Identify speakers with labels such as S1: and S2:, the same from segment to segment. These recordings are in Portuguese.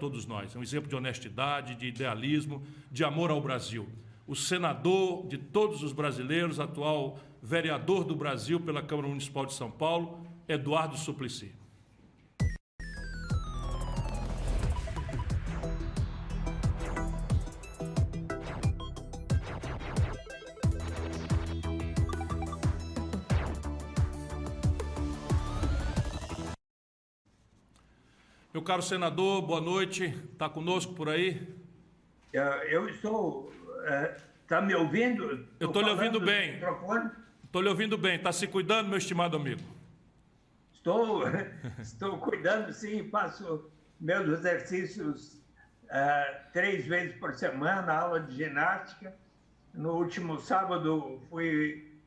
S1: todos nós. É um exemplo de honestidade, de idealismo, de amor ao Brasil. O senador de todos os brasileiros, atual vereador do Brasil pela Câmara Municipal de São Paulo, Eduardo Suplicy. Meu caro senador, boa noite. Está conosco por aí?
S2: Eu estou... Está me ouvindo?
S1: Eu estou lhe ouvindo bem. Estou lhe ouvindo bem. Está se cuidando, meu estimado amigo?
S2: Estou cuidando, sim. Faço meus exercícios 3 vezes por semana, aula de ginástica. No último sábado,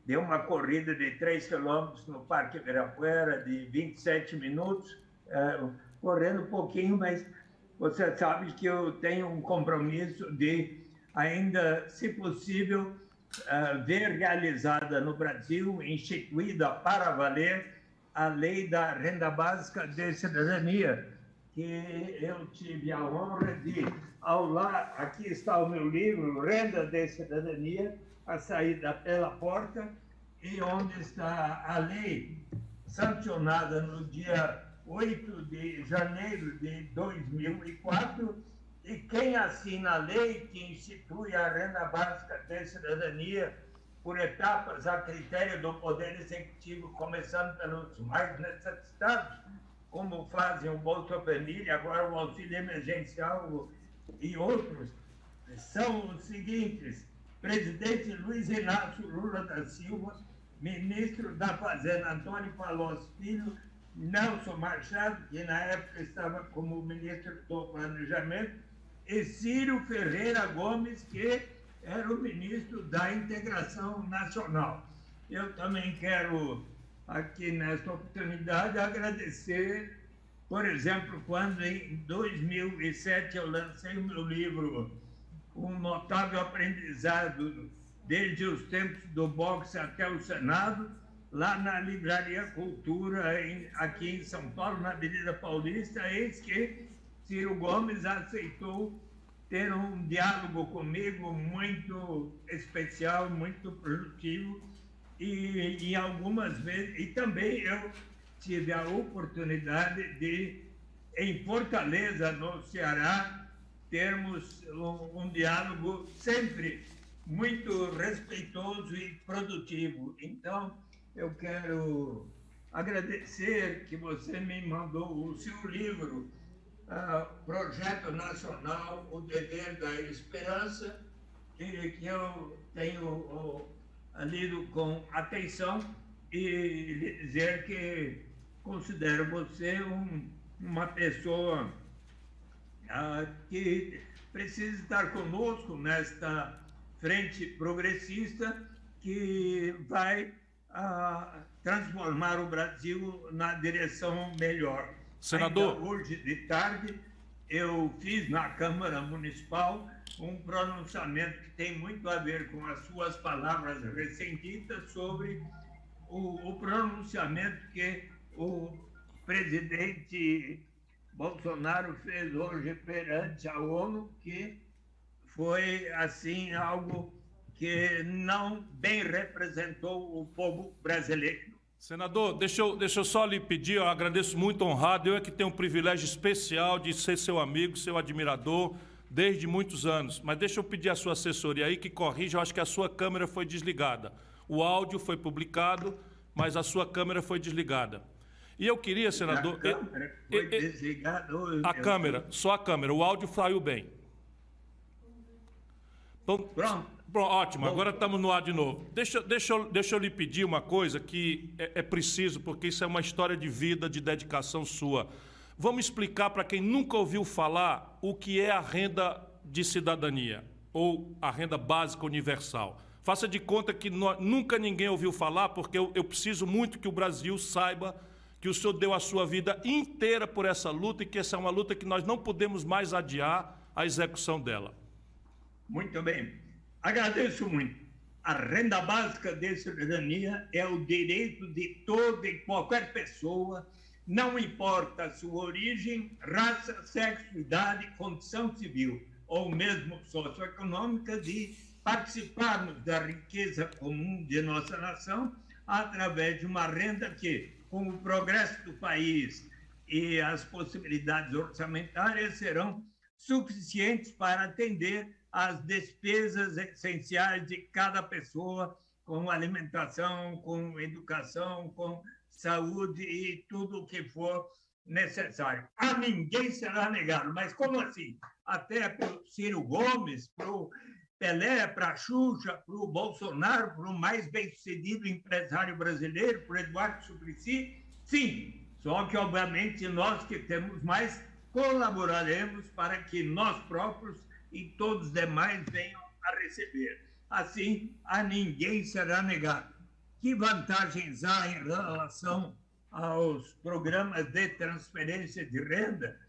S2: dei uma corrida de 3 quilômetros no Parque Ibirapuera, de 27 minutos. Correndo um pouquinho, mas você sabe que eu tenho um compromisso de ainda, se possível, ver realizada no Brasil, instituída para valer, a lei da renda básica de cidadania, que eu tive a honra de, aqui está o meu livro, Renda de Cidadania, a saída pela porta, e onde está a lei sancionada no dia 8 de janeiro de 2004, e quem assina a lei que institui a renda básica de cidadania por etapas a critério do Poder Executivo, começando pelos mais necessitados, como fazem o Bolsa Família, agora o auxílio emergencial e outros, são os seguintes: presidente Luiz Inácio Lula da Silva, ministro da Fazenda Antônio Palocci Filho, Nelson Machado, que na época estava como ministro do Planejamento, e Ciro Ferreira Gomes, que era o ministro da Integração Nacional. Eu também quero, aqui nesta oportunidade, agradecer, por exemplo, quando em 2007 eu lancei o meu livro, Um Notável Aprendizado, desde os tempos do boxe até o Senado, lá na Livraria Cultura, aqui em São Paulo, na Avenida Paulista. Eis que Ciro Gomes aceitou ter um diálogo comigo muito especial, muito produtivo, e algumas vezes, e também eu tive a oportunidade de, em Fortaleza, no Ceará, termos um diálogo sempre muito respeitoso e produtivo. Então, eu quero agradecer que você me mandou o seu livro, Projeto Nacional, O Dever da Esperança, que eu tenho lido com atenção, e dizer que considero você uma pessoa que precisa estar conosco nesta frente progressista que vai transformar o Brasil na direção melhor.
S1: Senador...
S2: Ainda hoje de tarde, eu fiz na Câmara Municipal um pronunciamento que tem muito a ver com as suas palavras recém-ditas sobre o pronunciamento que o presidente Bolsonaro fez hoje perante a ONU, que foi, assim, algo que não bem representou o povo brasileiro.
S1: Senador, deixa eu só lhe pedir, eu agradeço muito, honrado, eu é que tenho um privilégio especial de ser seu amigo, seu admirador, desde muitos anos, mas deixa eu pedir à sua assessoria aí que corrija, eu acho que a sua câmera foi desligada. O áudio foi publicado, mas a sua câmera foi desligada. E eu queria, senador...
S2: A câmera foi desligada?
S1: A câmera, só a câmera, o áudio saiu bem. Então,
S2: pronto.
S1: Ótimo, agora estamos no ar de novo. Deixa eu lhe pedir uma coisa que é preciso, porque isso é uma história de vida, de dedicação sua. Vamos explicar para quem nunca ouviu falar o que é a renda de cidadania, ou a renda básica universal. Faça de conta que nunca ninguém ouviu falar, porque eu preciso muito que o Brasil saiba que o senhor deu a sua vida inteira por essa luta e que essa é uma luta que nós não podemos mais adiar a execução dela.
S2: Muito bem. Agradeço muito. A renda básica de cidadania é o direito de toda e qualquer pessoa não importa a sua origem, raça, sexo, idade, condição civil ou mesmo socioeconômica, de participarmos da riqueza comum de nossa nação através de uma renda que, com o progresso do país e as possibilidades orçamentárias, serão suficientes para atender às despesas essenciais de cada pessoa, com alimentação, com educação, com saúde e tudo o que for necessário. A ninguém será negado. Mas como assim? Até para o Ciro Gomes, para o Pelé, para a Xuxa, para o Bolsonaro, para o mais bem-sucedido empresário brasileiro, para o Eduardo Suplicy? Sim, só que, obviamente, nós que temos mais, colaboraremos para que nós próprios e todos os demais venham a receber. Assim, a ninguém será negado. Que vantagens há em relação aos programas de transferência de renda?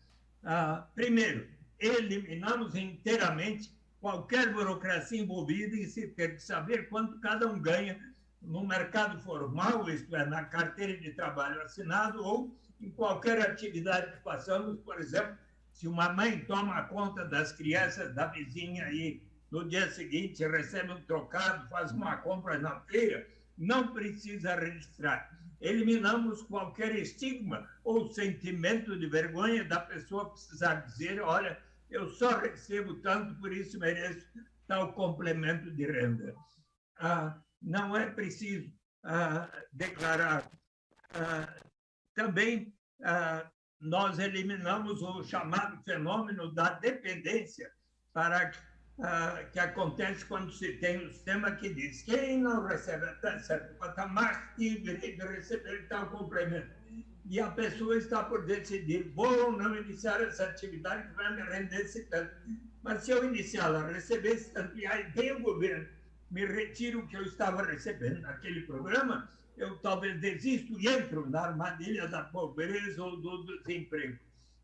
S2: Primeiro, eliminamos inteiramente qualquer burocracia envolvida em se ter de saber quanto cada um ganha no mercado formal, isto é, na carteira de trabalho assinado, ou em qualquer atividade que façamos. Por exemplo, se uma mãe toma conta das crianças da vizinha e no dia seguinte recebe um trocado, faz uma compra na feira, não precisa registrar. Eliminamos qualquer estigma ou sentimento de vergonha da pessoa precisar dizer: olha, eu só recebo tanto, por isso mereço tal complemento de renda. Não é preciso declarar. Também nós eliminamos o chamado fenômeno da dependência, que acontece quando se tem um sistema que diz: quem não recebe até certo patamar tem direito de receber tal complemento. E a pessoa está por decidir: vou ou não iniciar essa atividade que vai me render esse tanto. Mas se eu iniciá-la, receber esse tanto, e aí vem o governo, me retira o que eu estava recebendo naquele programa, eu talvez desisto e entro na armadilha da pobreza ou do desemprego.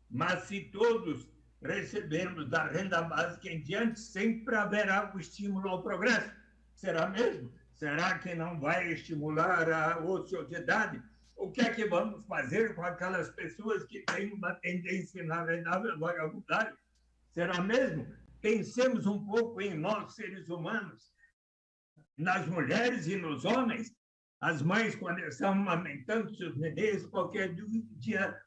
S2: Mas se todos recebermos da renda básica em diante, sempre haverá o estímulo ao progresso. Será mesmo? Será que não vai estimular a ociosidade? O que é que vamos fazer com aquelas pessoas que têm uma tendência inavegável à vagabundagem? Será mesmo? Pensemos um pouco em nós, seres humanos, nas mulheres e nos homens. As mães, quando estão amamentando seus bebês, qualquer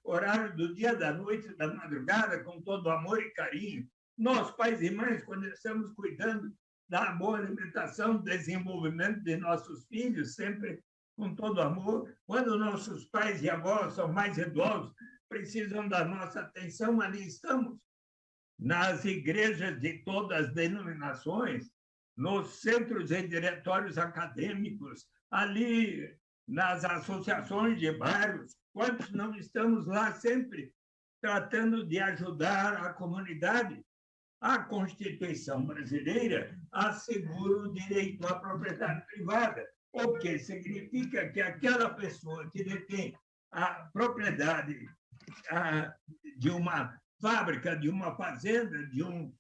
S2: horário do dia, da noite, da madrugada, com todo amor e carinho. Nós, pais e mães, quando estamos cuidando da boa alimentação, desenvolvimento de nossos filhos, sempre com todo amor. Quando nossos pais e avós são mais idosos, precisam da nossa atenção, ali estamos. Nas igrejas de todas as denominações, nos centros e diretórios acadêmicos, ali nas associações de bairros, quantos não estamos lá sempre tratando de ajudar a comunidade? A Constituição brasileira assegura o direito à propriedade privada, o que significa que aquela pessoa que detém a propriedade de uma fábrica, de uma fazenda, de um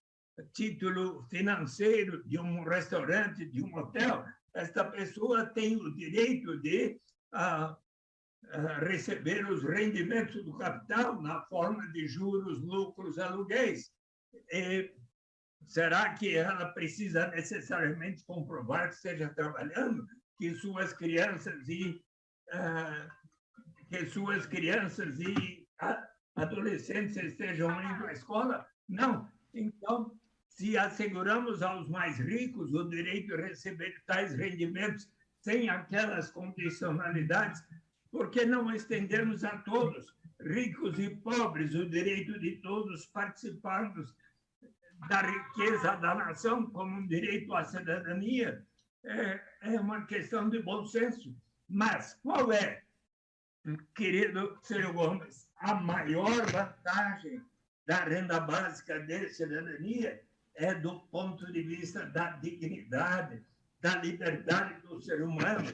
S2: título financeiro, de um restaurante, de um hotel, esta pessoa tem o direito de receber os rendimentos do capital na forma de juros, lucros, aluguéis. Será que ela precisa necessariamente comprovar que esteja trabalhando, que suas crianças e adolescentes estejam indo à escola? Não. Então, se asseguramos aos mais ricos o direito de receber tais rendimentos sem aquelas condicionalidades, por que não estendemos a todos, ricos e pobres, o direito de todos participarmos da riqueza da nação como um direito à cidadania? É uma questão de bom senso. Mas qual é, querido Ciro Gomes, a maior vantagem da renda básica de cidadania? É do ponto de vista da dignidade, da liberdade do ser humano,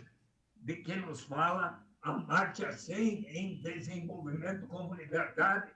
S2: de que nos fala Amartya Sen em Desenvolvimento Comunitário,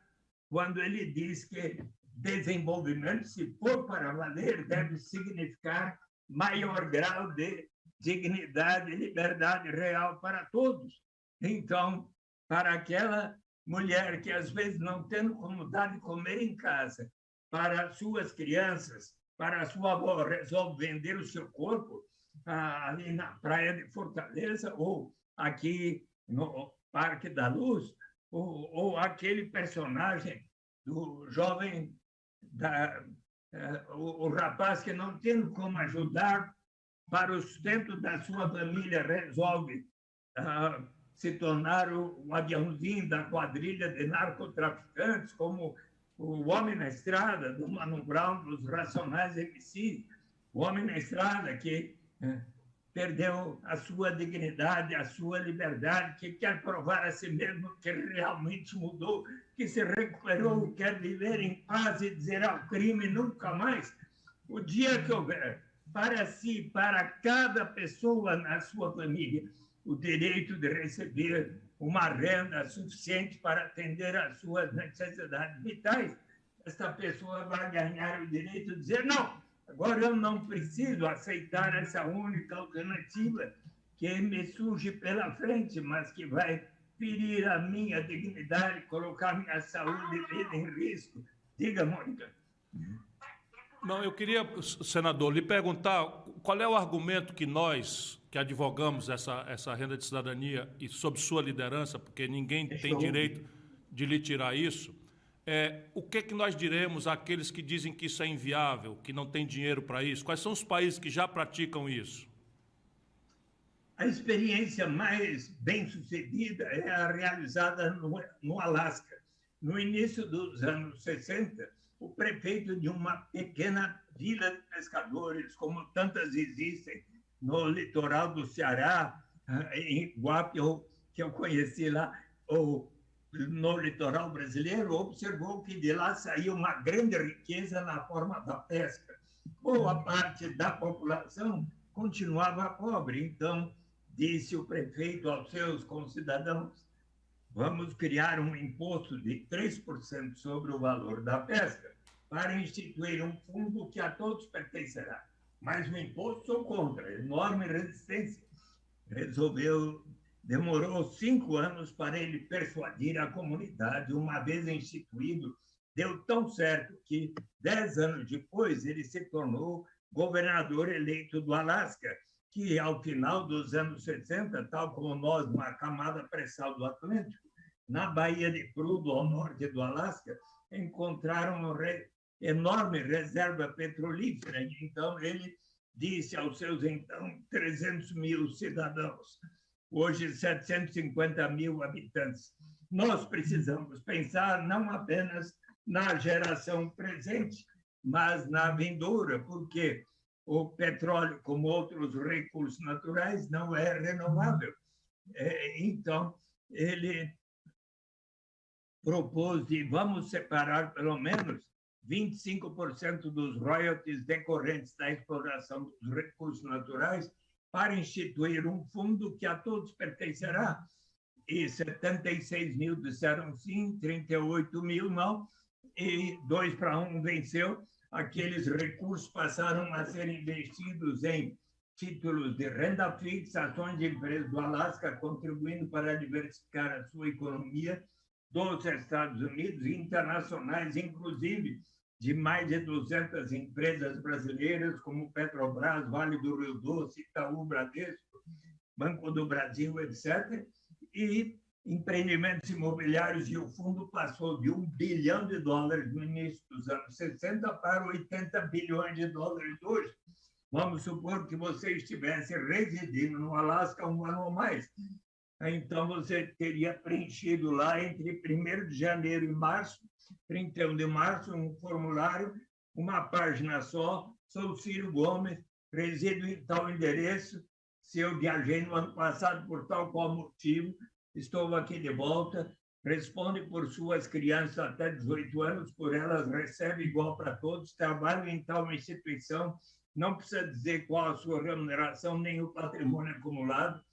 S2: quando ele diz que desenvolvimento, se for para valer, deve significar maior grau de dignidade e liberdade real para todos. Então, para aquela mulher que, às vezes, não tendo como dar de comer em casa para suas crianças, para a sua avó, resolve vender o seu corpo ali na praia de Fortaleza ou aqui no Parque da Luz, ou aquele personagem do jovem, o rapaz que não tem como ajudar para o sustento da sua família, resolve se tornar o aviãozinho da quadrilha de narcotraficantes, como o Homem na Estrada, do Mano Brown, dos Racionais MC, o Homem na Estrada que perdeu a sua dignidade, a sua liberdade, que quer provar a si mesmo que realmente mudou, que se recuperou, quer viver em paz e dizer ao crime nunca mais. O dia que houver para si, para cada pessoa na sua família, o direito de receber uma renda suficiente para atender às suas necessidades vitais, esta pessoa vai ganhar o direito de dizer: não, agora eu não preciso aceitar essa única alternativa que me surge pela frente, mas que vai ferir a minha dignidade, colocar minha saúde e vida em risco. Diga, Mônica.
S1: Não, eu queria, senador, lhe perguntar qual é o argumento que nós, que advogamos essa renda de cidadania e sob sua liderança, porque ninguém tem direito de lhe tirar isso, o que nós diremos àqueles que dizem que isso é inviável, que não tem dinheiro para isso? Quais são os países que já praticam isso?
S2: A experiência mais bem-sucedida é a realizada no Alasca. No início dos anos 60, o prefeito de uma pequena vila de pescadores, como tantas existem no litoral do Ceará, em Guapió, que eu conheci lá, ou no litoral brasileiro, observou que de lá saía uma grande riqueza na forma da pesca. Boa parte da população continuava pobre. Então, disse o prefeito aos seus concidadãos: vamos criar um imposto de 3% sobre o valor da pesca para instituir um fundo que a todos pertencerá. Mas o imposto sou contra, enorme resistência. Demorou 5 anos para ele persuadir a comunidade. Uma vez instituído, deu tão certo que 10 anos depois ele se tornou governador eleito do Alasca, que ao final dos anos 60, tal como nós, numa camada pré-sal do Atlântico, na Baía de Prudhoe, ao norte do Alasca, encontraram uma enorme reserva petrolífera. Então, ele disse aos seus, então, 300 mil cidadãos, hoje 750 mil habitantes: nós precisamos pensar não apenas na geração presente, mas na vindoura, porque o petróleo, como outros recursos naturais, não é renovável. Então, ele propôs de vamos separar pelo menos 25% dos royalties decorrentes da exploração dos recursos naturais para instituir um fundo que a todos pertencerá. E 76 mil disseram sim, 38 mil não, e 2-1 venceu. Aqueles recursos passaram a ser investidos em títulos de renda fixa, ações de empresas do Alasca, contribuindo para diversificar a sua economia, dos Estados Unidos e internacionais, inclusive de mais de 200 empresas brasileiras, como Petrobras, Vale do Rio Doce, Itaú, Bradesco, Banco do Brasil, etc., e empreendimentos imobiliários, e o fundo passou de $1 bilhão no início dos anos 60 para 80 bilhões de dólares hoje. Vamos supor que você estivesse residindo no Alasca 1 ano ou mais. Então, você teria preenchido lá entre 1º de janeiro e março, 31 de março, um formulário, uma página só: sou Ciro Gomes, resido em tal endereço, se eu viajei no ano passado por tal qual motivo, estou aqui de volta, responde por suas crianças até 18 anos, por elas recebe igual para todos, trabalho em tal instituição, não precisa dizer qual a sua remuneração, nem o patrimônio acumulado.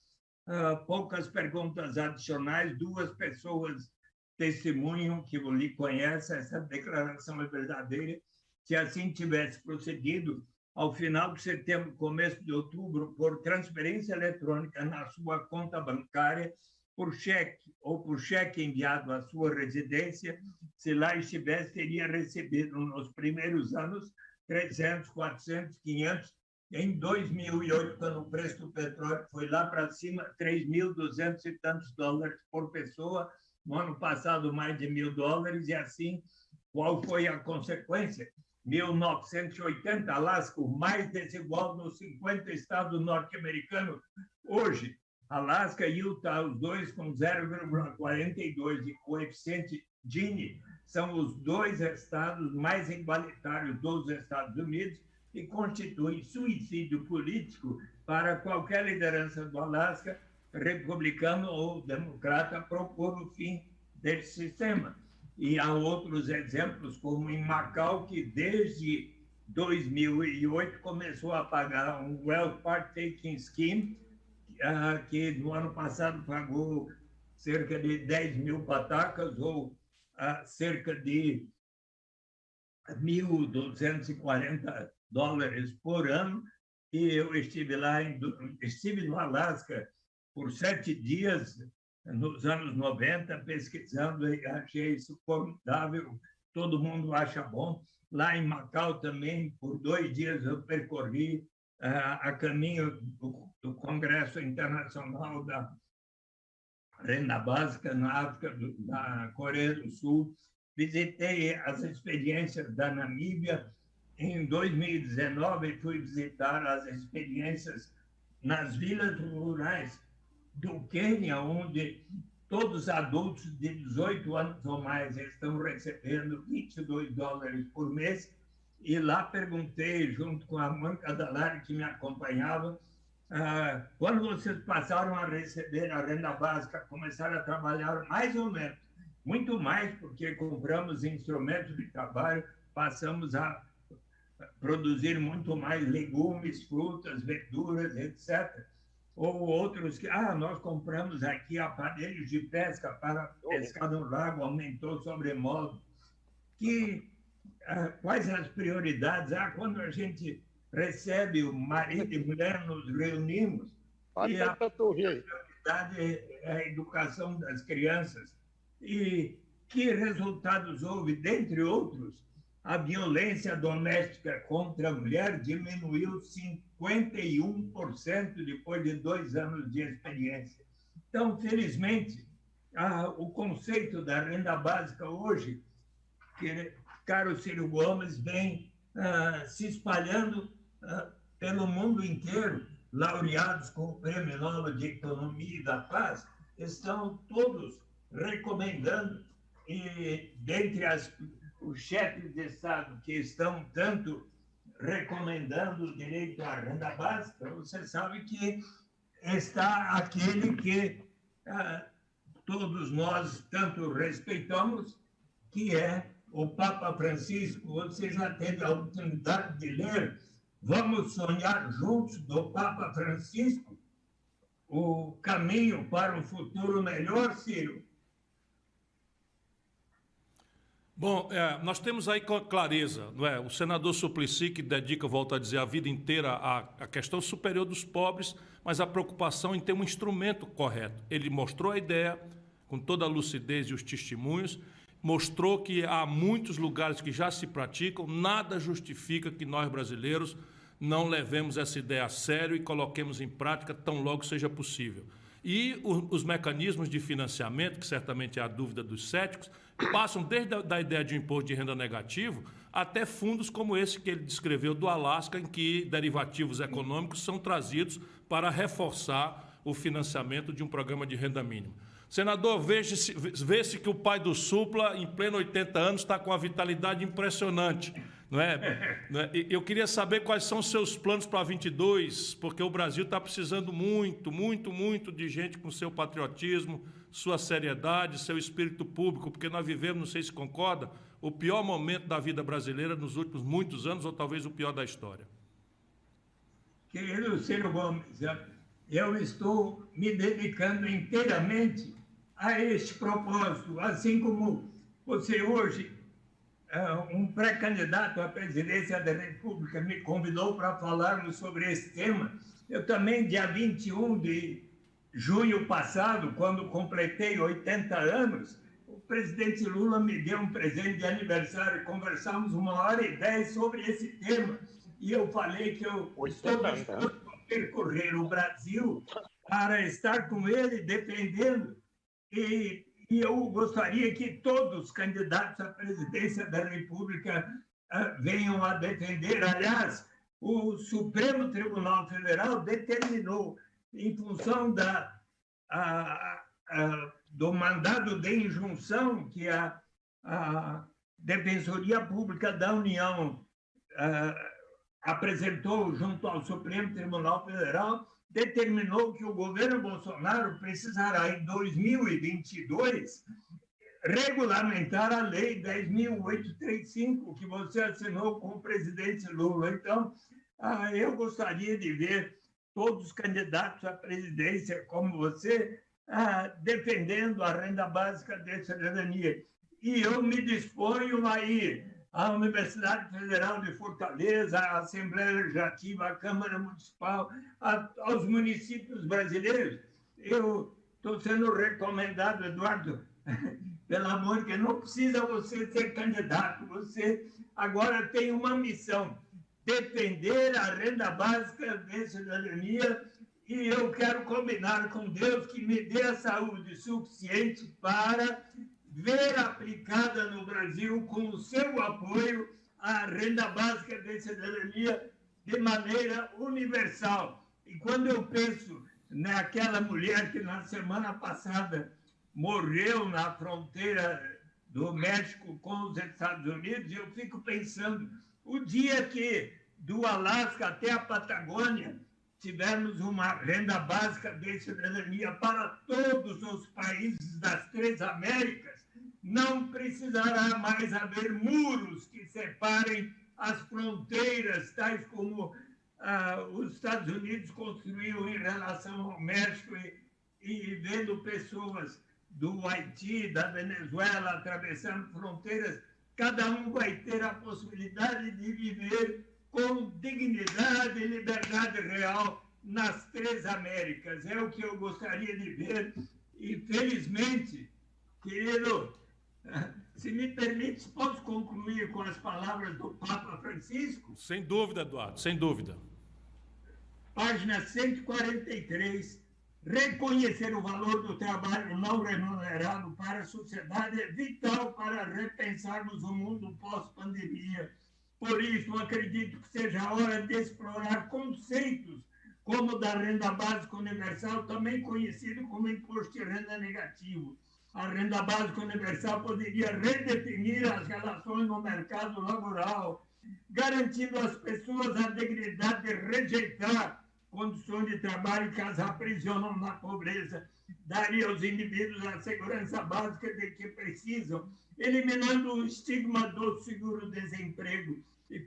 S2: Poucas perguntas adicionais, 2 pessoas testemunham que lhe conhecem, essa declaração é verdadeira. Se assim tivesse procedido, ao final de setembro, começo de outubro, por transferência eletrônica na sua conta bancária, por cheque ou por cheque enviado à sua residência, se lá estivesse, teria recebido nos primeiros anos 300, 400, 500. Em 2008, quando o preço do petróleo foi lá para cima, 3.200 e tantos dólares por pessoa. No ano passado, mais de $1.000. E assim, qual foi a consequência? 1980, Alasca, o mais desigual dos 50 estados norte-americanos. Hoje, Alasca e Utah, os dois com 0,42 de coeficiente Gini, são os dois estados mais igualitários dos Estados Unidos e constitui suicídio político para qualquer liderança do Alasca, republicano ou democrata, propor o fim desse sistema. E há outros exemplos, como em Macau, que desde 2008 começou a pagar um Wealth Partaking Scheme, que no ano passado pagou cerca de 10 mil patacas, ou cerca de $1.240 por ano. E eu estive lá, estive no Alasca por 7 dias, nos anos 90, pesquisando, e achei isso formidável, todo mundo acha bom. Lá em Macau também, por 2 dias, eu percorri a caminho do Congresso Internacional da Renda Básica na África, na Coreia do Sul. Visitei as experiências da Namíbia. Em 2019, fui visitar as experiências nas vilas rurais do Quênia, onde todos os adultos de 18 anos ou mais estão recebendo $22 por mês. E lá perguntei, junto com a Mônica Dalari, que me acompanhava, quando vocês passaram a receber a renda básica, começaram a trabalhar mais ou menos, muito mais, porque compramos instrumentos de trabalho, passamos a produzir muito mais legumes, frutas, verduras, etc. Ou outros que, nós compramos aqui aparelhos de pesca para pescar no lago, aumentou sobremodo. Quais as prioridades? Quando a gente recebe o marido e mulher, nos reunimos, e a prioridade é a educação das crianças. E que resultados houve? Dentre outros, a violência doméstica contra a mulher diminuiu 51% depois de 2 anos de experiência. Então, felizmente, o conceito da renda básica hoje, que caro Ciro Gomes, vem se espalhando pelo mundo inteiro. Laureados com o Prêmio Nobel de Economia e da Paz estão todos recomendando, e dentre os chefes de Estado que estão tanto recomendando o direito à renda básica, você sabe que está aquele que todos nós tanto respeitamos, que é o Papa Francisco. Você já teve a oportunidade de ler Vamos Sonhar Juntos, do Papa Francisco? O caminho para um futuro melhor, Ciro?
S1: Bom, nós temos aí com clareza, não é? O senador Suplicy, que dedica, volto a dizer, a vida inteira à questão superior dos pobres, mas a preocupação em ter um instrumento correto. Ele mostrou a ideia, com toda a lucidez e os testemunhos, mostrou que há muitos lugares que já se praticam, nada justifica que nós, brasileiros, não levemos essa ideia a sério e coloquemos em prática tão logo seja possível. E os mecanismos de financiamento, que certamente é a dúvida dos céticos, passam desde a ideia de um imposto de renda negativo até fundos como esse que ele descreveu do Alasca, em que derivativos econômicos são trazidos para reforçar o financiamento de um programa de renda mínima. Senador, vê-se que o pai do Supla, em pleno 80 anos, está com uma vitalidade impressionante. Não é? Eu queria saber quais são os seus planos para 22, porque o Brasil está precisando muito, muito, muito de gente com seu patriotismo, sua seriedade, seu espírito público, porque nós vivemos, não sei se concorda, o pior momento da vida brasileira nos últimos muitos anos, ou talvez o pior da história.
S2: Querido Ciro Gomes, eu estou me dedicando inteiramente a este propósito, assim como você hoje, um pré-candidato à presidência da República, me convidou para falarmos sobre esse tema. Eu também, dia 21 de junho passado, quando completei 80 anos, o presidente Lula me deu um presente de aniversário. Conversamos 1h10 sobre esse tema. E eu falei que eu estou disposto a percorrer o Brasil para estar com ele defendendo. E eu gostaria que todos os candidatos à presidência da República venham a defender. Aliás, o Supremo Tribunal Federal determinou, em função do mandado de injunção que a Defensoria Pública da União apresentou junto ao Supremo Tribunal Federal, determinou que o governo Bolsonaro precisará, em 2022, regulamentar a Lei 10.835, que você assinou com o presidente Lula. Então, eu gostaria de ver todos os candidatos à presidência, como você, defendendo a renda básica de cidadania. E eu me disponho a ir à Universidade Federal de Fortaleza, à Assembleia Legislativa, à Câmara Municipal, aos municípios brasileiros. Eu estou sendo recomendado, Eduardo, pelo amor que não precisa você ser candidato, você agora tem uma missão, defender a renda básica de cidadania, e eu quero combinar com Deus que me dê a saúde suficiente para ver aplicada no Brasil, com o seu apoio, a renda básica de cidadania de maneira universal. E quando eu penso naquela mulher que na semana passada morreu na fronteira do México com os Estados Unidos, eu fico pensando, o dia que do Alasca até a Patagônia tivermos uma renda básica de cidadania para todos os países das 3 Américas, não precisará mais haver muros que separem as fronteiras, tais como os Estados Unidos construíram em relação ao México, e vendo pessoas do Haiti, da Venezuela, atravessando fronteiras, cada um vai ter a possibilidade de viver com dignidade e liberdade real nas 3 Américas. É o que eu gostaria de ver. E, felizmente, querido, se me permite, posso concluir com as palavras do Papa Francisco?
S1: Sem dúvida, Eduardo, sem dúvida.
S2: Página 143. Reconhecer o valor do trabalho não remunerado para a sociedade é vital para repensarmos o mundo pós-pandemia. Por isso, acredito que seja a hora de explorar conceitos como o da renda básica universal, também conhecido como imposto de renda negativo. A renda básica universal poderia redefinir as relações no mercado laboral, garantindo às pessoas a dignidade de rejeitar condições de trabalho que as aprisionam na pobreza, daria aos indivíduos a segurança básica de que precisam, eliminando o estigma do seguro-desemprego, e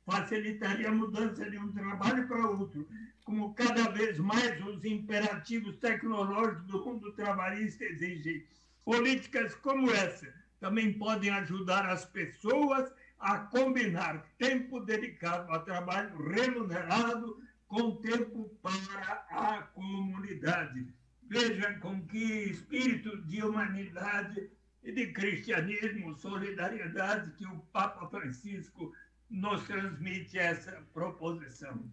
S2: facilitaria a mudança de um trabalho para outro, como cada vez mais os imperativos tecnológicos do mundo trabalhista exigem. Políticas como essa também podem ajudar as pessoas a combinar tempo dedicado a trabalho remunerado com tempo para a comunidade. Veja com que espírito de humanidade e de cristianismo, solidariedade, que o Papa Francisco nos transmite essa proposição.